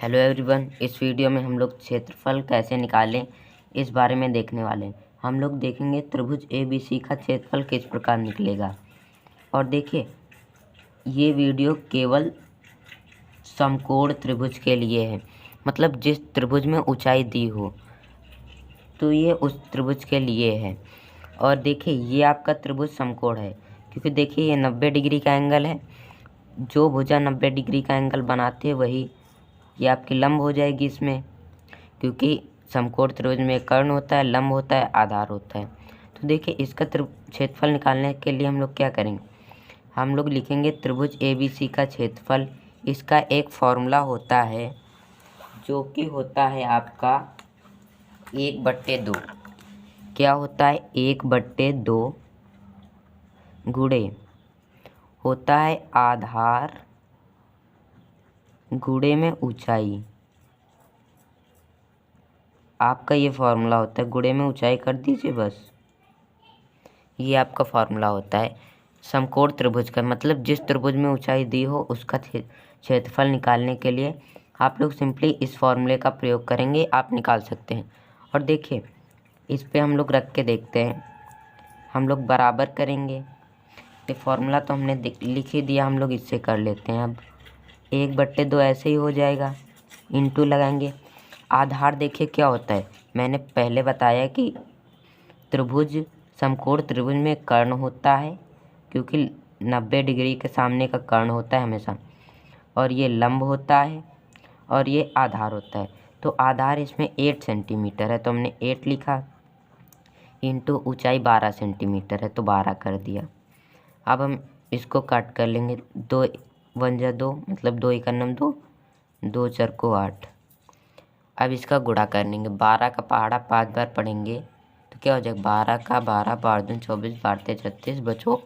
Hello everyone, इस video में हम लोग क्षेत्रफल कैसे निकालें इस बारे में देखने वाले हैं। हम लोग देखेंगे त्रिभुज ABC का क्षेत्रफल किस प्रकार निकलेगा। और देखिए, ये वीडियो केवल समकोण त्रिभुज के लिए है, मतलब जिस त्रिभुज में ऊंचाई दी हो तो ये उस त्रिभुज के लिए है। और देखिए, ये आपका त्रिभुज समकोण है क्योंकि देखिए ये 90 डिग्री का एंगल है। जो भुजा 90 डिग्री का एंगल बनाती है वही ये आपकी लंब हो जाएगी इसमें, क्योंकि समकोण त्रिभुज में कर्ण होता है, लंब होता है, आधार होता है। तो देखिए, इसका क्षेत्रफल निकालने के लिए हम लोग क्या करेंगे, हम लोग लिखेंगे त्रिभुज ABC का क्षेत्रफल। इसका एक फॉर्मूला होता है जो कि होता है आपका 1/2। क्या होता है? 1/2 गुणे होता है आधार गुणे में ऊंचाई। आपका ये फॉर्मूला होता है, गुणे में ऊंचाई कर दीजिए बस। ये आपका फॉर्मूला होता है समकोण त्रिभुज का, मतलब जिस त्रिभुज में ऊंचाई दी हो उसका क्षेत्रफल निकालने के लिए आप लोग सिंपली इस फॉर्मूले का प्रयोग करेंगे, आप निकाल सकते हैं। और देखिए, इस पे हम लोग रख के देखते हैं। हम लोग बराबर करेंगे, ये फॉर्मूला तो हमने लिख ही दिया, हम लोग इससे कर लेते हैं। अब 1/2 ऐसे ही हो जाएगा, इंटू लगाएंगे। आधार देखिए क्या होता है, मैंने पहले बताया कि त्रिभुज समकोण त्रिभुज में कर्ण होता है, क्योंकि 90 डिग्री के सामने का कर्ण होता है हमेशा, और ये लंब होता है और ये आधार होता है। तो आधार इसमें 8 सेंटीमीटर है तो हमने 8 लिखा, इंटू ऊंचाई 12 सेंटीमीटर है तो 12 कर दिया। अब हम इसको काट कर लेंगे, 2 1 जा 2, मतलब 2 1 2, 2 4 को 8। अब इसका गुणा कर लेंगे, 12 का पहाड़ा 5 बार पढ़ेंगे तो क्या हो जाएगा, 12 का 12 12 दूनी 24 12 36 बचो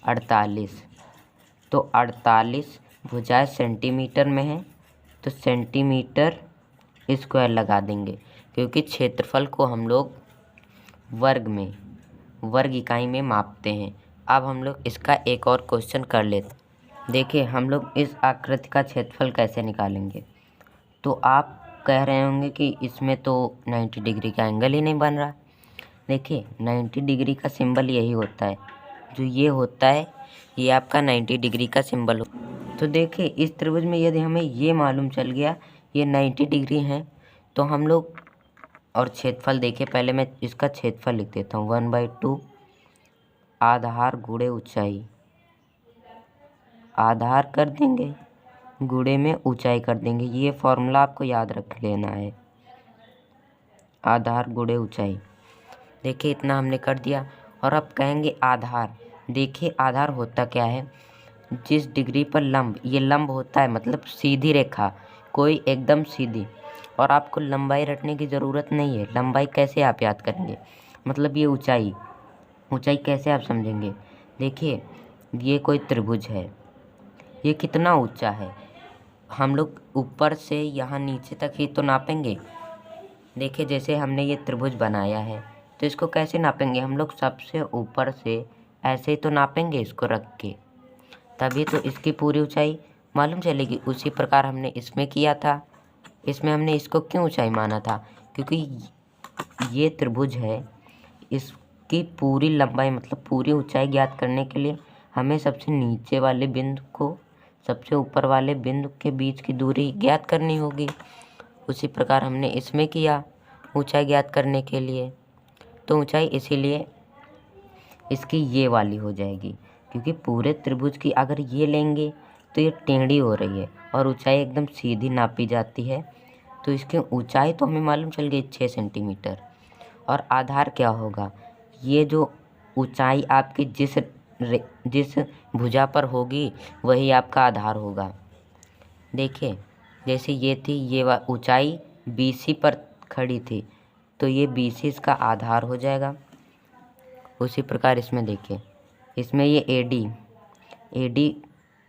48। तो 48 भुजाएं सेंटीमीटर में है तो सेंटीमीटर स्क्वायर लगा देंगे, क्योंकि क्षेत्रफल को हम लोग वर्ग इकाई में मापते हैं। अब हम लोग इसका एक और क्वेश्चन कर लेते। देखिए, हम लोग इस आकृति का क्षेत्रफल कैसे निकालेंगे। तो आप कह रहे होंगे कि इसमें तो 90 डिग्री का एंगल ही नहीं बन रहा। देखिए, 90 डिग्री का सिंबल यही होता है, जो ये होता है ये आपका 90 डिग्री का सिंबल हो। तो देखिए, इस त्रिभुज में यदि हमें ये मालूम चल गया ये 90 डिग्री है तो हम लोग, और क्षेत्रफल देखिए, पहले मैं इसका क्षेत्रफल लिख देता हूँ, 1/2 आधार गुणे ऊंचाई, आधार कर देंगे गुणे में ऊंचाई कर देंगे। ये फॉर्मूला आपको याद रख लेना है, आधार गुणे ऊंचाई। देखिए, इतना हमने कर दिया। और अब कहेंगे आधार। देखिए, आधार होता क्या है, जिस डिग्री पर लंब, ये लंब होता है मतलब सीधी रेखा, कोई एकदम सीधी। और आपको लंबाई रटने की ज़रूरत नहीं है। लंबाई कैसे आप याद करेंगे, मतलब ये ऊंचाई कैसे आप समझेंगे। देखिए, ये कोई त्रिभुज है, ये कितना ऊंचा है, हम लोग ऊपर से यहाँ नीचे तक ही तो नापेंगे। देखिए, जैसे हमने ये त्रिभुज बनाया है तो इसको कैसे नापेंगे, हम लोग सबसे ऊपर से ऐसे ही तो नापेंगे इसको रख के, तभी तो इसकी पूरी ऊंचाई मालूम चलेगी। उसी प्रकार हमने इसमें किया था। इसमें हमने इसको क्यों ऊंचाई माना था, क्योंकि ये त्रिभुज है, इसकी पूरी लंबाई मतलब पूरी ऊंचाई ज्ञात करने के लिए हमें सबसे नीचे वाले बिंदु को सबसे ऊपर वाले बिंदु के बीच की दूरी ज्ञात करनी होगी। उसी प्रकार हमने इसमें किया ऊंचाई ज्ञात करने के लिए। तो ऊंचाई इसीलिए इसकी ये वाली हो जाएगी, क्योंकि पूरे त्रिभुज की अगर ये लेंगे तो ये टेढ़ी हो रही है और ऊंचाई एकदम सीधी नापी जाती है। तो इसकी ऊंचाई तो हमें मालूम चल गई 6 सेंटीमीटर। और आधार क्या होगा, ये जो ऊंचाई आपकी जिस भुजा पर होगी वही आपका आधार होगा। देखिए, जैसे ये थी, ये ऊंचाई BC पर खड़ी थी तो ये BC इसका आधार हो जाएगा। उसी प्रकार इसमें देखिए, इसमें ये AD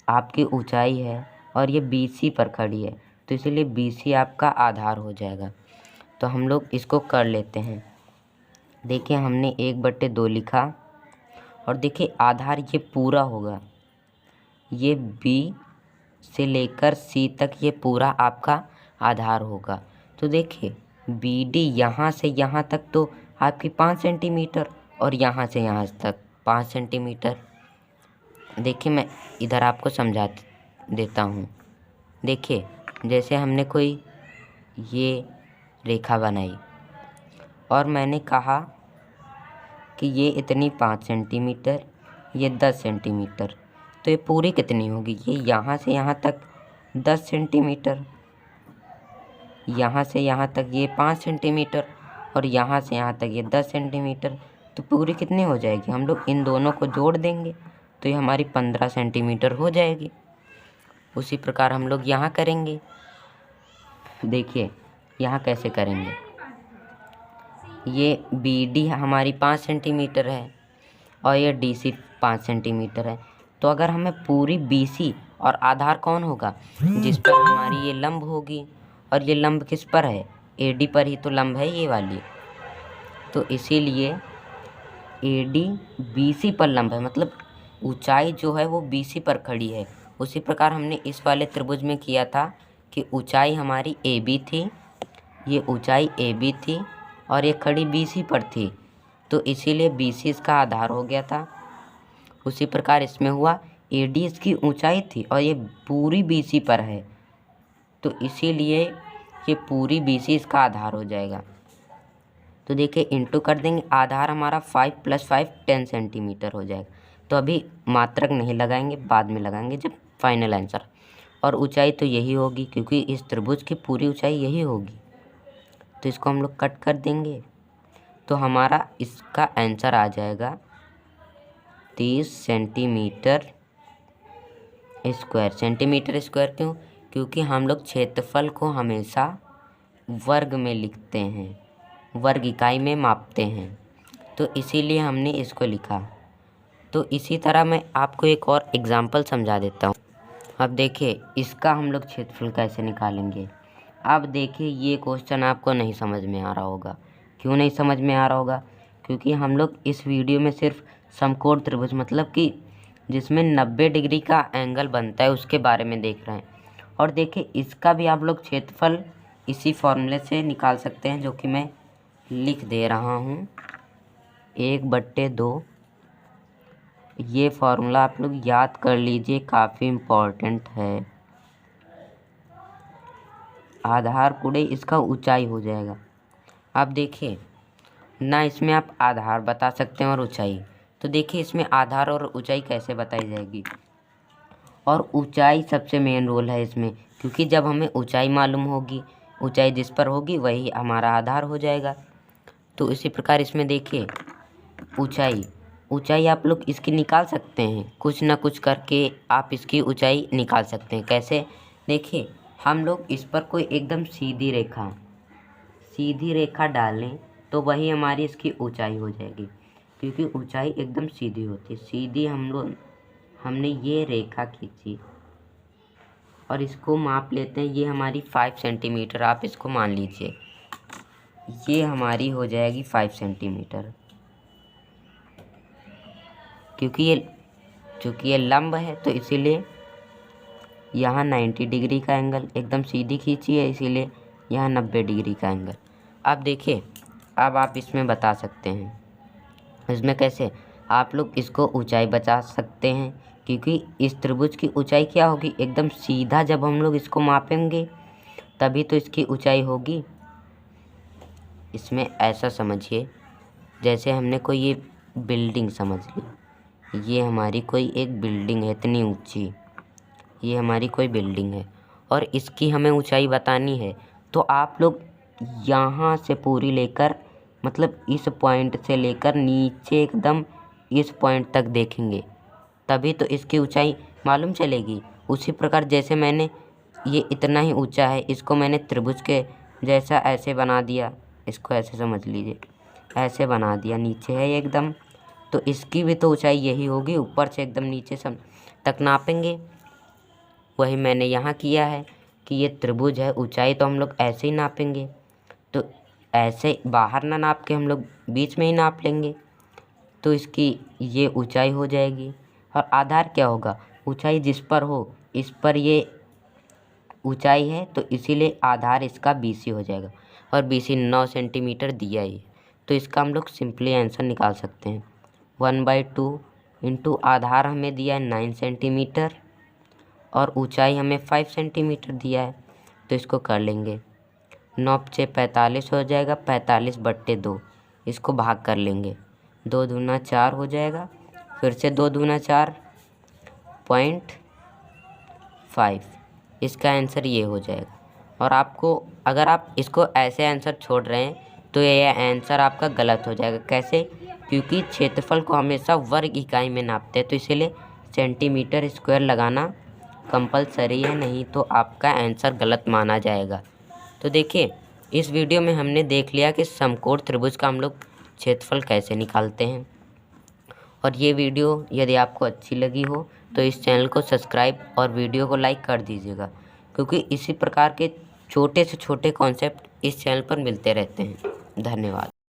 आपकी ऊंचाई है और ये BC पर खड़ी है तो इसीलिए BC आपका आधार हो जाएगा। तो हम लोग इसको कर लेते हैं। देखिए, हमने 1/2 लिखा, और देखिए आधार ये पूरा होगा, ये B से लेकर C तक ये पूरा आपका आधार होगा। तो देखिए बी डी यहाँ से यहाँ तक तो आपकी 5 सेंटीमीटर और यहाँ से यहाँ तक 5 सेंटीमीटर। देखिए मैं इधर आपको समझा देता हूँ। देखिए जैसे हमने कोई ये रेखा बनाई और मैंने कहा कि ये इतनी 5 सेंटीमीटर, ये 10 सेंटीमीटर, तो ये पूरी कितनी होगी? ये यहाँ से यहाँ तक 10 सेंटीमीटर, यहाँ से यहाँ तक ये 5 सेंटीमीटर और यहाँ से यहाँ तक ये 10 सेंटीमीटर, तो पूरी कितनी हो जाएगी? हम लोग इन दोनों को जोड़ देंगे तो ये हमारी 15 सेंटीमीटर हो जाएगी। उसी प्रकार हम लोग यहाँ करेंगे। देखिए यहाँ कैसे करेंगे, ये बी डी हमारी 5 सेंटीमीटर है और ये डी सी 5 सेंटीमीटर है। तो अगर हमें पूरी बी सी और आधार कौन होगा? जिस पर हमारी ये लंब होगी, और ये लंब किस पर है? ए डी पर ही तो लंब है ये वाली। तो इसीलिए ए डी बी सी पर लंब है, मतलब ऊंचाई जो है वो बी सी पर खड़ी है। उसी प्रकार हमने इस वाले त्रिभुज में किया था कि ऊंचाई हमारी ए बी थी, ये ऊंचाई ए बी थी और ये खड़ी बी सी पर थी, तो इसीलिए बी सी इसका आधार हो गया था। उसी प्रकार इसमें हुआ, ए डी इसकी ऊंचाई थी और ये पूरी बी सी पर है, तो इसीलिए ये पूरी बी सी इसका आधार हो जाएगा। तो देखिए इंटू कर देंगे, आधार हमारा 5 + 5 10 सेंटीमीटर हो जाएगा। तो अभी मात्रक नहीं लगाएंगे, बाद में लगाएंगे जब फाइनल आंसर। और ऊंचाई तो यही होगी क्योंकि इस त्रिभुज की पूरी ऊंचाई यही होगी, तो इसको हम लोग कट कर देंगे। तो हमारा इसका आंसर आ जाएगा 30 सेंटीमीटर स्क्वायर। सेंटीमीटर स्क्वायर क्यों? क्योंकि हम लोग क्षेत्रफल को हमेशा वर्ग में लिखते हैं, वर्ग इकाई में मापते हैं, तो इसीलिए हमने इसको लिखा। तो इसी तरह मैं आपको एक और एग्जांपल समझा देता हूँ। अब देखिए इसका हम लोग क्षेत्रफल कैसे निकालेंगे। अब देखिए ये क्वेश्चन आपको नहीं समझ में आ रहा होगा। क्यों नहीं समझ में आ रहा होगा? क्योंकि हम लोग इस वीडियो में सिर्फ समकोण त्रिभुज, मतलब कि जिसमें 90 डिग्री का एंगल बनता है, उसके बारे में देख रहे हैं। और देखिए इसका भी आप लोग क्षेत्रफल इसी फॉर्मूले से निकाल सकते हैं, जो कि मैं लिख दे रहा हूँ, 1/2। ये फॉर्मूला आप लोग याद कर लीजिए, काफ़ी इम्पोर्टेंट है। आधार गुणे इसका ऊंचाई हो जाएगा। अब देखिए ना, इसमें आप आधार बता सकते हैं और ऊंचाई। तो देखिए इसमें आधार और ऊंचाई कैसे बताई जाएगी। और ऊंचाई सबसे मेन रोल है इसमें, क्योंकि जब हमें ऊंचाई मालूम होगी, ऊंचाई जिस पर होगी वही हमारा आधार हो जाएगा। तो इसी प्रकार इसमें देखिए ऊंचाई आप लोग इसकी निकाल सकते हैं, कुछ ना कुछ करके आप इसकी ऊंचाई निकाल सकते हैं। कैसे? देखिए हम लोग इस पर कोई एकदम सीधी रेखा डालें तो वही हमारी इसकी ऊंचाई हो जाएगी, क्योंकि ऊंचाई एकदम सीधी होती है। सीधी हमने ये रेखा खींची और इसको माप लेते हैं, ये हमारी 5 सेंटीमीटर आप इसको मान लीजिए, ये हमारी हो जाएगी 5 सेंटीमीटर। चूँकि ये लंब है तो इसीलिए यहाँ 90 डिग्री का एंगल, एकदम सीधी खींची है इसीलिए यहाँ 90 डिग्री का एंगल। अब देखिए अब आप इसमें बता सकते हैं, इसमें कैसे आप लोग इसको ऊंचाई बता सकते हैं, क्योंकि इस त्रिभुज की ऊंचाई क्या होगी? एकदम सीधा जब हम लोग इसको मापेंगे तभी तो इसकी ऊंचाई होगी। इसमें ऐसा समझिए, जैसे हमने कोई ये बिल्डिंग समझ ली, ये हमारी कोई एक बिल्डिंग है इतनी ऊंची, ये हमारी कोई बिल्डिंग है और इसकी हमें ऊंचाई बतानी है। तो आप लोग यहाँ से पूरी लेकर, मतलब इस पॉइंट से लेकर नीचे एकदम इस पॉइंट तक देखेंगे, तभी तो इसकी ऊंचाई मालूम चलेगी। उसी प्रकार जैसे मैंने ये इतना ही ऊंचा है, इसको मैंने त्रिभुज के जैसा ऐसे बना दिया, इसको ऐसे समझ लीजिए, ऐसे बना दिया, नीचे है एकदम, तो इसकी भी तो ऊंचाई यही होगी। ऊपर से एकदम नीचे सब तक नापेंगे, वही मैंने यहाँ किया है कि ये त्रिभुज है, ऊंचाई तो हम लोग ऐसे ही नापेंगे। तो ऐसे बाहर ना नाप के हम लोग बीच में ही नाप लेंगे, तो इसकी ये ऊंचाई हो जाएगी। और आधार क्या होगा? ऊंचाई जिस पर हो, इस पर ये ऊंचाई है तो इसीलिए आधार इसका BC हो जाएगा, और BC 9 सेंटीमीटर दिया है। तो इसका हम लोग सिंपली आंसर निकाल सकते हैं। 1/2 इंटू आधार हमें दिया है 9 सेंटीमीटर और ऊंचाई हमें 5 सेंटीमीटर दिया है, तो इसको कर लेंगे। 9 से 45 हो जाएगा, 45/2 इसको भाग कर लेंगे। 2 दूना 4 हो जाएगा, फिर से 2 दूना 4, 0.5। इसका आंसर ये हो जाएगा। और आपको अगर आप इसको ऐसे आंसर छोड़ रहे हैं तो ये आंसर आपका गलत हो जाएगा। कैसे? क्योंकि क्षेत्रफल को हमेशा वर्ग इकाई में नापते हैं, तो इसीलिए सेंटीमीटर स्क्वायर लगाना कंपलसरी है, नहीं तो आपका आंसर गलत माना जाएगा। तो देखिए, इस वीडियो में हमने देख लिया कि समकोण त्रिभुज का हम लोग क्षेत्रफल कैसे निकालते हैं। और ये वीडियो यदि आपको अच्छी लगी हो तो इस चैनल को सब्सक्राइब और वीडियो को लाइक कर दीजिएगा, क्योंकि इसी प्रकार के छोटे से छोटे कॉन्सेप्ट इस चैनल पर मिलते रहते हैं। धन्यवाद।